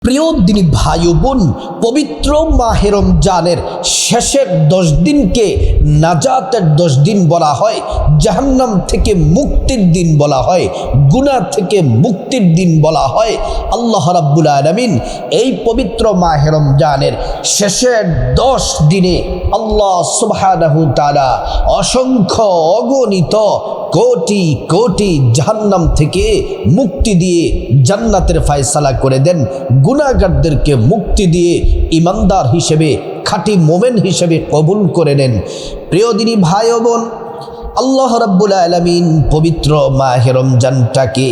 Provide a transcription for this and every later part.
প্রিয় দিনী ভাই ও বোন, পবিত্র মাহে রমজানের শেষের 10 দিনকে নাজাতের 10 দিন বলা হয়, জাহান্নাম থেকে মুক্তির দিন বলা হয়, গুনাহ থেকে মুক্তির দিন বলা হয়। আল্লাহ রাব্বুল আলামিন এই পবিত্র মাহে রমজানের শেষের 10 দিনে আল্লাহ সুবহানাহু তাআলা অসংখ্য অগণিত কোটি কোটি জাহান্নাম থেকে মুক্তি দিয়ে জান্নাতের ফয়সালা করে দেন। গুনাহগারদেরকে মুক্তি দিয়ে ইমানদার হিসেবে, খাঁটি মোমেন হিসেবে কবুল করে নেন। প্রিয় দিনী ভাই ও বোন, আল্লাহ রাব্বুল আলামিন পবিত্র মাহে রমজানটাকে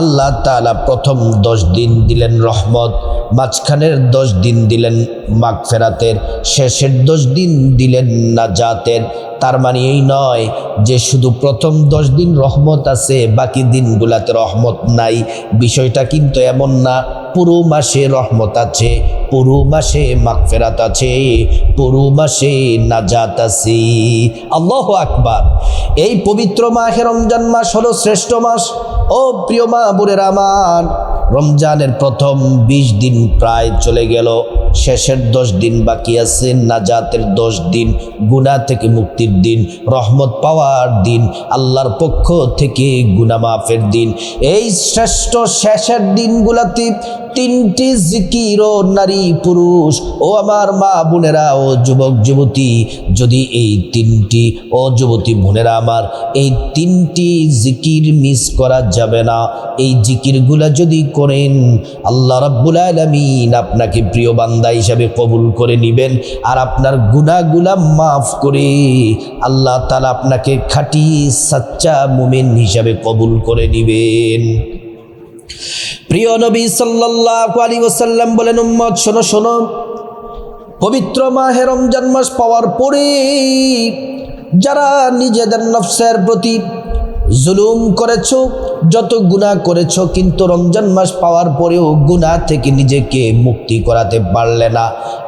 আল্লাহ তাআলা প্রথম 10 দিন দিলেন রহমত, মাঝখানের 10 দিন দিলেন মাগফিরাতের, শেষের 10 দিন দিলেন নাজাতের। তার মানে এই নয় যে শুধু প্রথম 10 দিন রহমত আছে, বাকি দিনগুলাতে রহমত নাই। বিষয়টা কিন্তু এমন না। পুরো মাসে রহমত আছে, পুরো মাসে মাগফিরাত আছে, পুরো মাসে নাজাত আছে। আল্লাহু আকবার। এই পবিত্র মাহে রমজান মাস হলো শ্রেষ্ঠ মাস। ও প্রিয় মা বোনেরা আমার, রমজানের প্রথম 20 দিন প্রায় চলে গেল, শেষের 10 দিন বাকি আছে, নাজাতের 10 দিন, গুনাহ থেকে মুক্তির দিন, রহমত পাওয়ার দিন, আল্লাহর পক্ষ থেকে গুনাহ মাফের দিন। এই শ্রেষ্ঠ শেষের দিনগুলোতে 3টি জিকির ও নারী পুরুষ ও আমার মা বোনেরা ও যুবক যুবতী, যদি এই 3টি ও যুবতী বোনেরা আমার, এই 3টি জিকির মিস করা যাবে না। এই জিকিরগুলা যদি করেন, আল্লাহ রাব্বুল আলামিন আপনাকে প্রিয় বান্দা হিসাবে কবুল করে নেবেন, আর আপনার গুনাহগুলা মাফ করে আল্লাহ তাআলা আপনাকে খাঁটি সাচ্চা মুমিন হিসাবে কবুল করে নেবেন। প্রিয় নবী সাল্লাল্লাহু আলাইহি ওয়াসাল্লাম বলেন, উম্মত শোনো শোনো, পবিত্র মাহে রমজান মাস পাওয়ার পরে যারা নিজেদের নফসের প্রতি জুলুম করেছো, যত গুনাহ করেছো, কিন্তু রমজান মাস পাওয়ার পরেও গুনাহ থেকে নিজেকে মুক্তি করাতে পারলে না,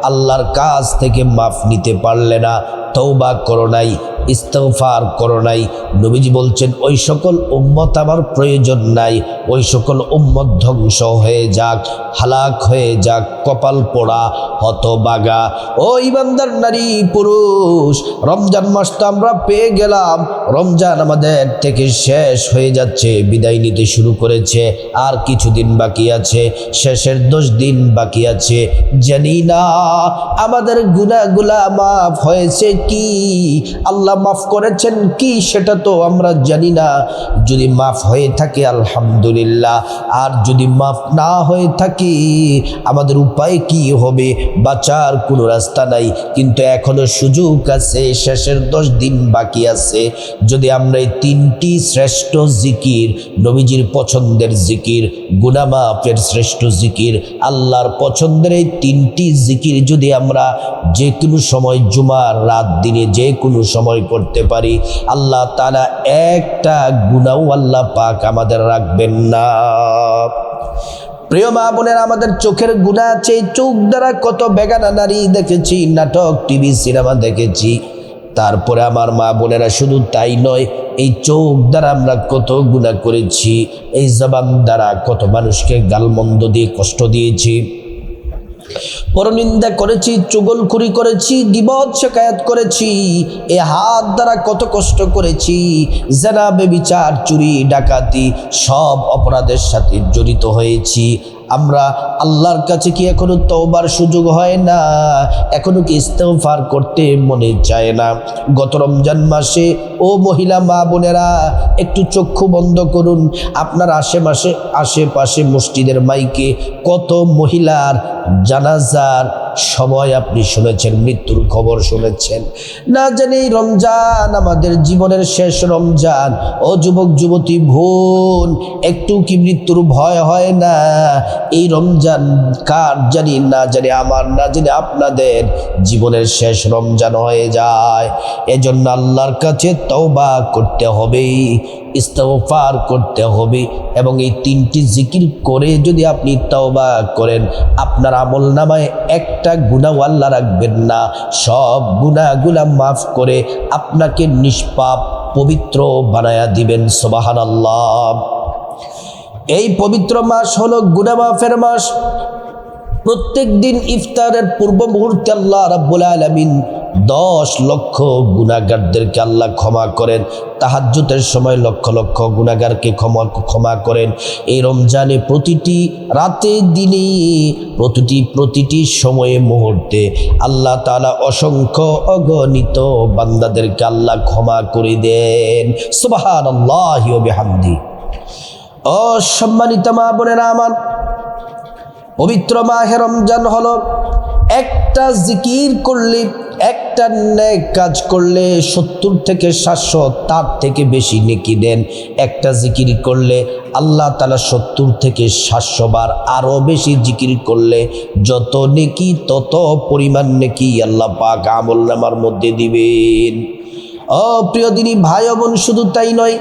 আল্লাহর কাছ থেকে মাফ নিতে পারলে না, তওবা করো নাই, ইস্তিগফার করো নাই, নবীজি বলছেন ওই সকল উম্মত আমার প্রয়োজন নাই। ওই সকল উম্মত ধ্বংস হয়ে যাক, হালাক হয়ে যাক, কপাল পোড়া, হতবাগা। ও ইমানদার নারী পুরুষ, রমজান মাস তো আমরা পেয়ে গেলাম, রমজান আমাদের থেকে শেষ হয়ে যাচ্ছে, বিদায় নিতে শুরু করেছে, আর কিছুদিন বাকি আছে, শেষের 10 দিন বাকি আছে। জানি না আমাদের গুনাহগুলা মাফ হয়েছে কি, আল্লাহ মাফ করেছেন কি, সেটা তো আমরা জানি না। যদি মাফ হয়ে থাকে আলহামদুলিল্লাহ, আর যদি মাফ না হয়ে থাকে আমাদের উপায় কি হবে? বাঁচার কোনো রাস্তা নাই, কিন্তু এখনো সুযোগ আছে, শেষের 10 দিন বাকি আছে। যদি আমরা এই 3টি শ্রেষ্ঠ জিকির, নবীজির পছন্দের জিকির, গুনাহ মাফের শ্রেষ্ঠ জিকির, আল্লাহর পছন্দের এই 3টি জিকির যদি আমরা যে কোনো সময়, জুমার রাত, দিনে যে কোনো সময় করতে পারি, আল্লাহ তাআলা একটা গুনাহ আল্লাহ পাক আমাদের রাখবেন না। প্রিয় মা বোনেরা, আমাদের চোখের গুনাহ আছে। এই চোখ দ্বারা কত বেগানা নারী দেখেছি, নাটক, টিভি, সিনেমা দেখেছি। তারপরে আমার মা বোনেরা, শুধু তাই নয়, এই চোখ দ্বারা আমরা কত গুনাহ করেছি, এই জবান দ্বারা কত মানুষকে গালমন্দ দিয়ে কষ্ট দিয়েছি, পরনিন্দা করেছি, চুগলখুরি করেছি, গীবত শিকায়াত করেছি, এই হাত দ্বারা কত কষ্ট করেছি, জিনা, ব্যভিচার, চুরি, ডাকাতি, সব অপরাধের সাথে জড়িত হয়েছি। আমরা আল্লাহর কাছে কি এখনো তওবার সুযোগ হয় না? এখনো কি ইস্তিগফার করতে মনে চায় না? গত রমজান মাসে ও মহিলা মা বোনেরা, একটু চক্ষু বন্ধ করুন। আপনার আশেপাশে মসজিদের মাইকে কত মহিলার জানাজার সময় আপনি শুনেছেন, মৃত্যুর খবর শুনেছেন। না জানি রমজান আমাদের জীবনের শেষ রমজান। ও যুবক যুবতী বোন, একটু কি মৃত্যুর ভয় হয় না? এই রমজান কার জানি, না জানি আমার, না জানি আপনাদের জীবনের শেষ রমজান হয়ে যায়। এজন্য আল্লাহর কাছে তওবা করতে হবে, ইস্তিগফার করতে হবে, এবং এই 3টি জিকির করে যদি আপনি তওবা করেন, আপনার আমলনামায় একটা গুনাহ আল্লাহ রাখবেন না, সব গুনাহগুলা মাফ করে আপনাকে নিষ্পাপ পবিত্র বানায়া দিবেন। সুবহানাল্লাহ। এই পবিত্র মাস হলো গুনাহ মাফের মাস। প্রত্যেক দিন ইফতারের পূর্ব মুহূর্তে আল্লাহ রাব্বুল আলামিন 10 লক্ষ গুনাহগারদেরকে আল্লাহ ক্ষমা করেন। তাহাজ্জুদের সময় লক্ষ লক্ষ গুনাহগারকে ক্ষমা করেন। এই রমজানে প্রতিটি রাতে দিনে প্রতিটি সময়ে মুহূর্তে আল্লাহ তাআলা অসংখ্য অগণিত বান্দাদেরকে আল্লাহ ক্ষমা করে দেন। সুবহানাল্লাহি ওয়া বিহামদি। ও সম্মানিত মা বোনেরা আমার, পবিত্র মাহে রমজান হলো একটা জিকির করলে, একটা নেক কাজ করলে 70 থেকে 700 তার থেকে বেশি নেকি দেন। একটা জিকির করলে আল্লাহ তাআলা 70 থেকে 700 বার আরও বেশি জিকির করলে যত নেকি তত পরিমাণ নেকি আল্লাহ পাক আমলনামার মধ্যে দিবেন। ও প্রিয় দিনী ভাই বোন, শুধু তাই নয়,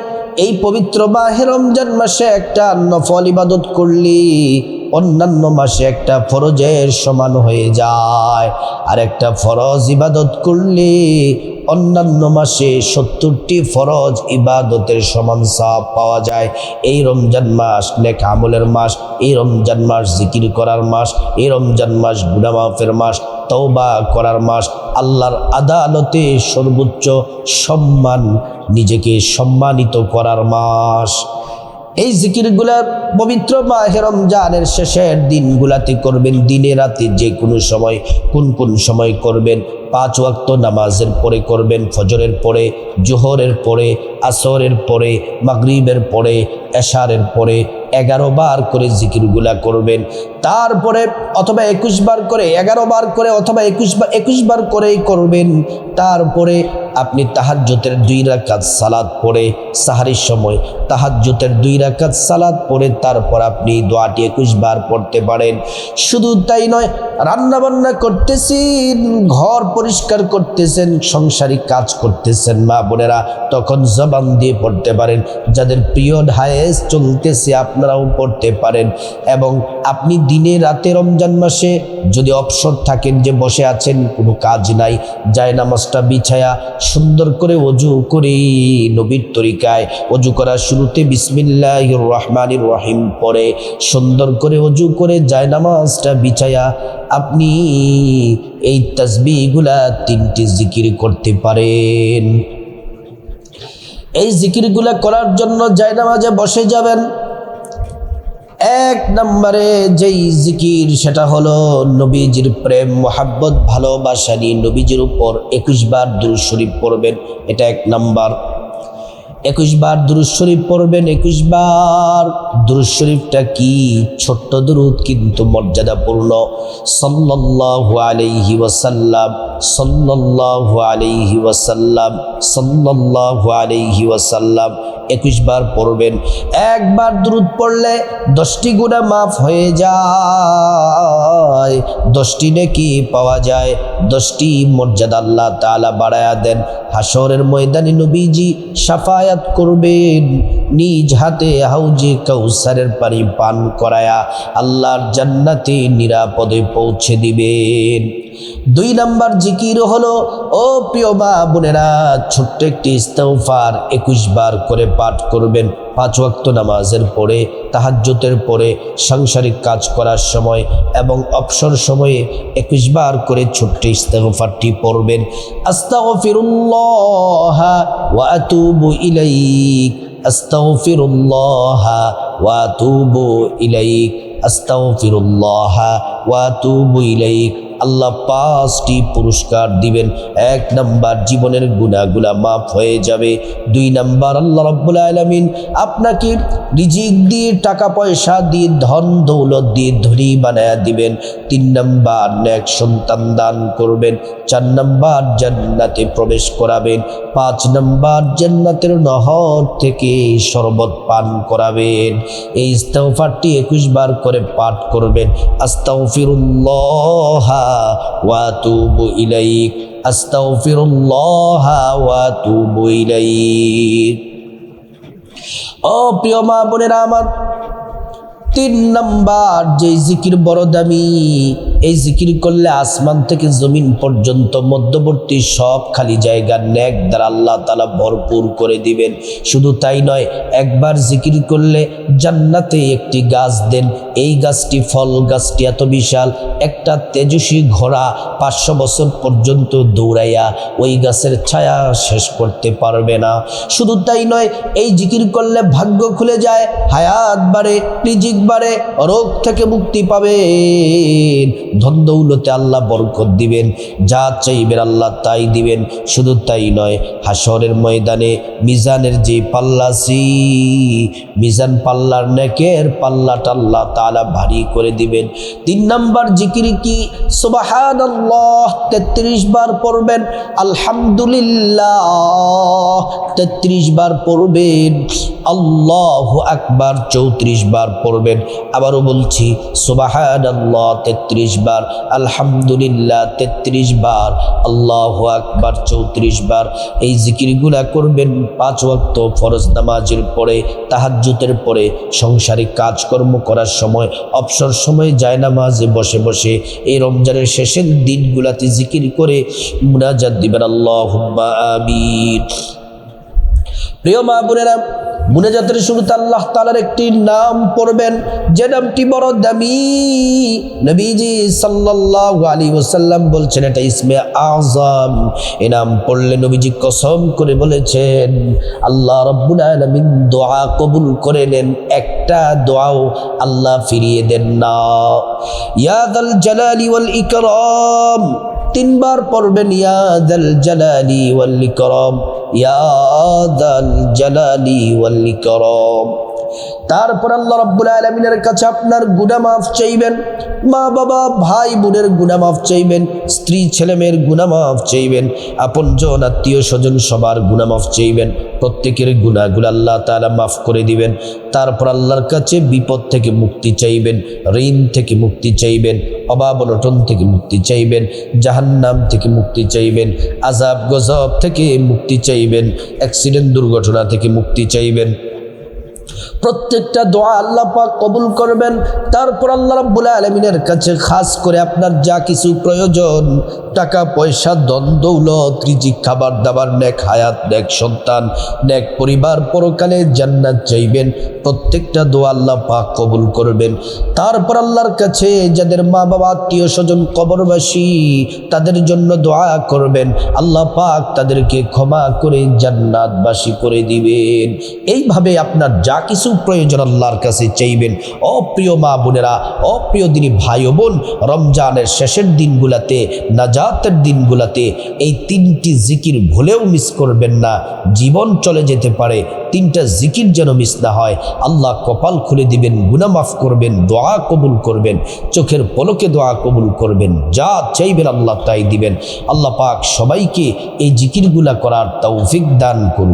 এই পবিত্র মাহে রমজান মাসে একটা নফল ইবাদত করলে অন্যান্য মাসে একটা ফরজের সমান হয়ে যায়। আর একটা ফরজ ইবাদত করলে অন্যান্য মাসে 70টি ফরজ ইবাদতের সমান সওয়াব পাওয়া যায়। এই রমজান মাস নেক আমলের মাস, এই রমজান মাস জিকির করার মাস, এই রমজান মাস গুনাহ মাফের মাস, তওবা করার মাস, আল্লাহর আদালতে সর্বোচ্চ সম্মান, নিজেকে সম্মানিত করার মাস। এই জিকিরগুলা পবিত্র মাহে রমজানের শেষের দিনগুলাতে করবেন, দিনে রাতে যে কোনো সময়। কোন সময় করবেন? 5 ওয়াক্ত নামাজের পরে করবেন, ফজরের পরে, জোহরের পরে, আসরের পরে, মাগরিবের পরে, এশারের পরে 11 বার করে জিকিরগুলা করবেন। তারপরে অথবা 21 বার করে, 11 বার করে অথবা 21 বার করেই করবেন। তারপরে আপনি তাহাজ্জুদের 2 রাকাত সালাত পড়ে, সাহারির সময় তাহাজ্জুদের 2 রাকাত সালাত পড়ে তারপর আপনি দোয়াটি 21 বার পড়তে পারেন। শুধু তাই নয়, রান্না বান্না করতেছেন, ঘর পরিষ্কার করতেছেন, সংসারিক কাজ করতেছেন মা বোনেরা, তখন জবান দিয়ে পড়তে পারেন। যাদের পিরিয়ড হায়েস চলতেছে আপনারাও পড়তে পারেন। এবং আপনি দিনে রাতে রমজান মাসে যদি অবসর থাকেন, যে বসে আছেন, কোনো কাজ নাই, যায় নামাজটা বিছায়া সুন্দর করে ওযু করে নবীর তরিকায় ওযু করার শুরুতে বিসমিল্লাহির রহমানির রহিম পড়ে সুন্দর করে ওযু করে যায় নামাজটা বিছায়া আপনি এই তাসবিহগুলা 3টি জিকির করতে পারেন। এই জিকিরগুলা করার জন্য যায় নামাজে বসে যাবেন। 1 নম্বরে যেই জিকির সেটা হলো নবীজির প্রেম, মোহাব্বত, ভালোবাসা নিয়ে নবীজির উপর 21 বার দুরূদ শরীফ পড়বেন। এটা 1 নম্বর। 21 বার দুরূদ শরীফ পড়বেন। 21 বার দুরূদ শরীফটা কি? ছোট্ট দুরূদ কিন্তু মর্যাদাপূর্ণ। সাল্লাল্লাহু আলাইহি ওয়াসাল্লাম, সাল্লাল্লাহু আলাইহি ওয়াসাল্লাম, সাল্লাল্লাহু আলাইহি ওয়াসাল্লাম 21 বার পড়বেন। 1 বার দুরূদ পড়লে 10টি গুনাহ মাফ হয়ে যায়, 10টি নেকি পাওয়া যায়, 10টি মর্যাদা আল্লাহ তাআলা বাড়ায়া দেন। হাসরের ময়দানে নবীজি শাফায়াত করবেন, নিজ হাতে হাউজে কাউসারের পানি পান করায়া আল্লাহর জান্নাতে নিরাপদে পৌঁছে দিবেন। 2 নম্বর জিকির হলো, ও প্রিয় মা বোনেরা, ছোট্ট একটি ইস্তেগফার 21 বার করে পাঠ করবেন। 5 ওয়াক্ত নামাজের পরে, তাহাজ্জুদের পরে, সাংসারিক কাজ করার সময় এবং অবসর সময়ে 21 বার করে ছোট্ট ইস্তেগফারটি পড়বেন। আস্তাগফিরুল্লাহ ওয়া আতুবু ইলাইক, আস্তাগফিরুল্লাহ ওয়া আতুবু ইলাইক, আস্তাগফিরুল্লাহ ওয়া আতুবু ইলাইক। আল্লাহ 5টি পুরস্কার দিবেন। 1 নম্বর, জীবনের গুনাহগুলা মাফ হয়ে যাবে। 2 নম্বর, আল্লাহ রাব্বুল আলামিন আপনাকে রিজিক দিয়ে, টাকা পয়সা দিয়ে, ধন দৌলত দিয়ে ধনী বানায়া দিবেন। 3 নম্বর, নেক সন্তান দান করবেন। 4 নম্বর, জান্নাতে প্রবেশ করাবেন। 5 নম্বর, জান্নাতের নহর থেকে শরবত পান করাবেন। এই ইস্তেগফারটি 21 বার করে পাঠ করবেন। আস্তাগফিরুল্লাহ ওয়া আতুবু ইলাইক, আস্তাগফিরুল্লাহ ওয়া আতুবু ইলাইক। ও প্রিয় মা বোনেরা আমার, 3 নম্বর যে জিকির বড় দামি, এই জিকির করলে আসমান থেকে জমিন পর্যন্ত মধ্যবর্তী সব খালি জায়গা নেক দ্বারা আল্লাহ তাআলা ভরপুর করে দিবেন। শুধু তাই নয়, একবার জিকির করলে জান্নাতে একটি গাছ দেন, এই গাছটি ফল গাছটি এত বিশাল, একটা তেজস্বী ঘোড়া 500 বছর পর্যন্ত দৌড়াইয়া ওই গাছের ছায়া শেষ করতে পারবে না। শুধু তাই নয়, এই জিকির করলে ভাগ্য খুলে যায়, হায়াত বাড়ে, রিজিক বাড়ে, রোগ থেকে মুক্তি পাবেন, ধন দৌলতে আল্লাহ বরকত দিবেন, যা চাইবেন আল্লাহ তাই দিবেন। শুধু তাই নয়, হাসরের ময়দানে মিজানের যে পাল্লাছি, মিজান পাল্লার নেকের পাল্লাটা আল্লাহ তাআলা ভারী করে দিবেন। 3 নাম্বার জিকির কি? সুবহানাল্লাহ 33 বার পড়বেন, আলহামদুলিল্লাহ 33 বার পড়বেন, আল্লাহু আকবার 34 বার পড়বেন। আবারও বলছি, সুবহানাল্লাহ 33 বার, আলহামদুলিল্লাহ 33 বার, আল্লাহু আকবার 34 বার। এই জিকিরগুলা করবেন 5 ওয়াক্ত ফরজ নামাজের পরে, তাহাজ্জুদের পরে, সংসারিক কাজকর্ম করার সময়, অবসর সময় জায়নামাজে বসে বসে এই রমজানের শেষের দিনগুলাতে জিকির করে মুনাজাত দিবেন, আল্লাহুম্মা আমিন। প্রিয় মা বোনেরা, মুনাজাতের শুরুতে আল্লাহ তাআলার একটি নাম পড়বেন, যে নামটি বড় দামি। নবীজি সাল্লাল্লাহু আলাইহি ওয়াসাল্লাম বলছেন এটা ইসমে আযম। এই নাম পড়লে নবীজি কসম করে বলেছেন আল্লাহ রাব্বুল আলামিন দোয়া কবুল করে নেন, একটা দোয়াও আল্লাহ ফিরিয়ে দেন না। ইয়া যাল জালালি ওয়াল ইকরাম 3 বার পড়বেন, ইয়া যাল জালালি ওয়াল ইকরাম, ইয়া যাল জালালি ওয়াল ইকরাম। তারপর আল্লাহ রাব্বুল আলামিনের কাছে আপনার গুনাহ মাফ চাইবেন, মা বাবা ভাই বোনের গুনাহ মাফ চাইবেন, স্ত্রী ছেলে মেয়ের গুনাহ মাফ চাইবেন, আপনজন আত্মীয় স্বজন সবার গুনাহ মাফ চাইবেন। প্রত্যেকের গুনাহগুলো আল্লাহ তাআলা মাফ করে দিবেন। তারপর আল্লাহর কাছে বিপদ থেকে মুক্তি চাইবেন, ঋণ থেকে মুক্তি চাইবেন, অভাব অনটন থেকে মুক্তি চাইবেন, জাহান্নাম থেকে মুক্তি চাইবেন, আযাব গজব থেকে মুক্তি চাইবেন, অ্যাক্সিডেন্ট দুর্ঘটনা থেকে মুক্তি চাইবেন। প্রত্যেকটা দোয়া আল্লাহ পাক কবুল করবেন। তারপর আল্লাহ রাব্বুল আলামিনের কাছে খাস করে আপনার যা কিছু প্রয়োজন, টাকা পয়সা, ধন দৌলত, রিজিক, খাবার দাবার, নেক হায়াত, নেক সন্তান, নেক পরিবার, পরকালে জান্নাত চাইবেন। প্রত্যেকটা দোয়া আল্লাহ পাক কবুল করবেন। তারপর আল্লাহর কাছে যাদের মা বাবা আত্মীয় স্বজন কবরবাসী, তাদের জন্য দোয়া করবেন, আল্লাহ পাক তাদেরকে ক্ষমা করে জান্নাতবাসী করে দিবেন। এইভাবে আপনার যা কিছু প্রয়োজন আল্লাহর কাছে চাইবেন। অপ্রিয় মা বোনেরা, অপ্রিয় দিনী ভাই ও বোন, রমজানের শেষের দিনগুলাতে, নাজাতের দিনগুলাতে এই 3টি জিকির ভুলেও মিস করবেন না। জীবন চলে যেতে পারে, 3টা জিকির যেন মিস না হয়। আল্লাহ কপাল খুলে দিবেন, গুনাহ মাফ করবেন, দোয়া কবুল করবেন, চোখের পলকে দোয়া কবুল করবেন, যা চাইবেন আল্লাহ তাই দিবেন। আল্লাহ পাক সবাইকে এই জিকিরগুলা করার তৌফিক দান করুন।